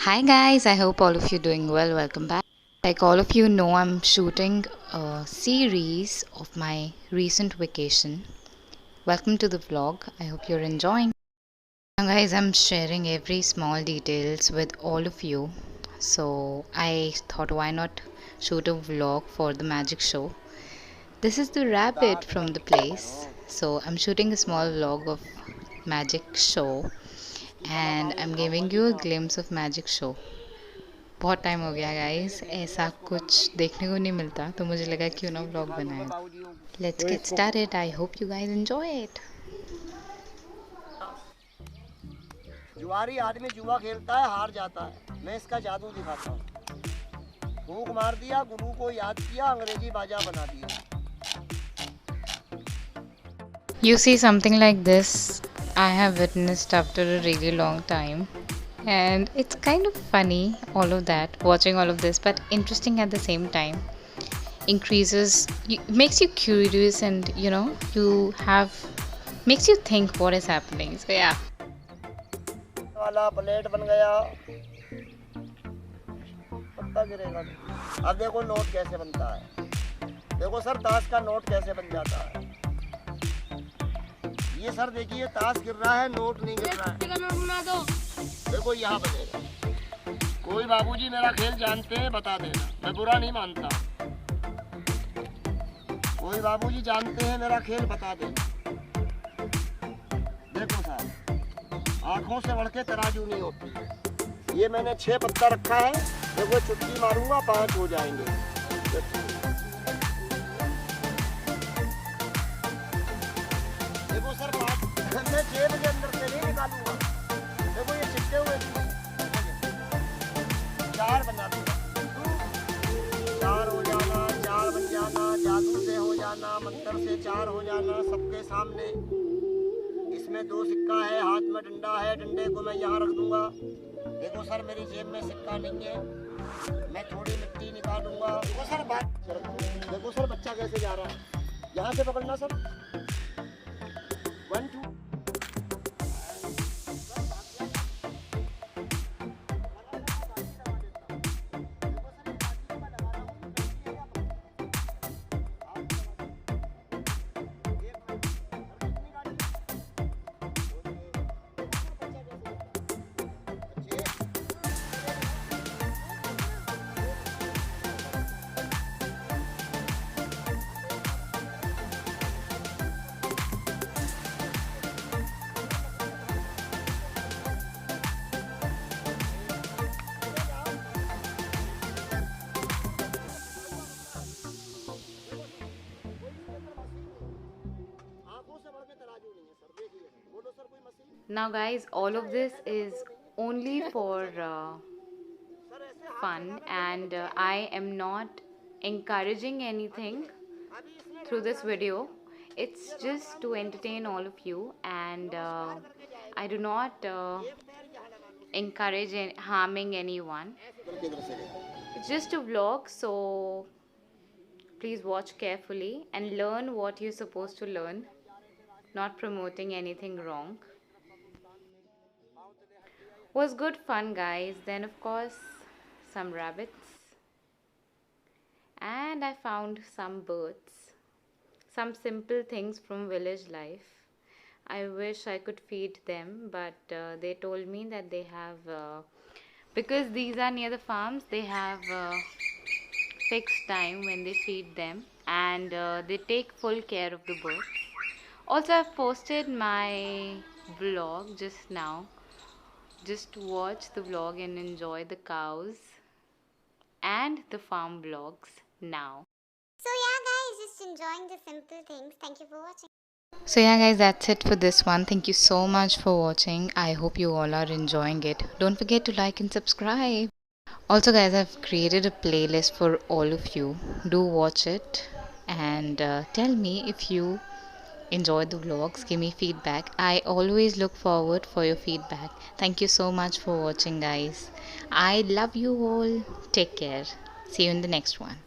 Hi guys, I hope all of you doing well. Welcome back. Like all of you know, I'm shooting a series of my recent vacation. Welcome to the vlog. I hope you're enjoying. Now guys, I'm sharing every small details with all of you. So I thought why not shoot a vlog for the magic show. This is the rabbit from the place. So I'm shooting a small vlog of magic show and I'm giving you a glimpse of magic show. बहुत time हो गया guys ऐसा कुछ देखने को नहीं मिलता तो मुझे लगा क्यों ना व्लॉग बनाए let's get started I hope you guys enjoy it जुआरी आदमी जुआ खेलता है हार जाता है मैं इसका जादू दिखाता हूँ फूंक मार दिया गुरु को याद किया अंग्रेजी बाजा बना दिया You see something like this I have witnessed after a really long time and it's kind of funny all of that watching all of this but interesting at the same time increases makes you curious and you have makes you think what is happening so yeah वाला plate बन गया पत्ता गिरेगा अब देखो note कैसे बनता है देखो सर ताश का नोट कैसे बन जाता है ये सर देखिए ताश गिर रहा है नोट नहीं गिर रहा है देखो यहाँ बनेगा कोई बाबूजी मेरा खेल जानते हैं बता देना मैं बुरा नहीं मानता कोई बाबूजी जानते हैं मेरा खेल बता देना देखो साहब आंखों से बढ़ के तराजू नहीं होती ये मैंने 6 पत्ता रखा है देखो चुटकी मारूंगा 5 हो जाएंगे देखो सर मैं जेब के अंदर से नहीं निकालूंगा देखो ये चिपके हुए 4 बना दूंगा 4 हो जाना 4 बन जाना जादू से हो जाना मंत्र से 4 हो जाना सबके सामने इसमें 2 सिक्का है हाथ में डंडा है डंडे को मैं यहाँ रख दूंगा देखो सर मेरी जेब में सिक्का नहीं है मैं थोड़ी मिट्टी निकालूंगा देखो सर देखो सर बच्चा कैसे जा रहा है यहाँ से पकड़ना sir 1 2 Now guys, all of this is only for fun and I am not encouraging anything through this video. It's just to entertain all of you and I do not encourage harming anyone. It's just a vlog, so please watch carefully and learn what you're supposed to learn, not promoting anything wrong. Was good fun guys. Then of course some rabbits and I found some birds, some simple things from village life. I wish I could feed them but they told me that they have because these are near the farms they have fixed time when they feed them and they take full care of the birds. Also I've posted my vlog just now. Just watch the vlog and enjoy the cows and the farm vlogs now. So yeah guys, just enjoying the simple things. Thank you for watching. So yeah guys, that's it for this one. Thank you so much for watching. I hope you all are enjoying it. Don't forget to like and subscribe. Also guys, I've created a playlist for all of you. Do watch it and tell me if you enjoy the vlogs, give me feedback. I always look forward for your feedback. Thank you so much for watching guys. I love you all. Take care. See you in the next one.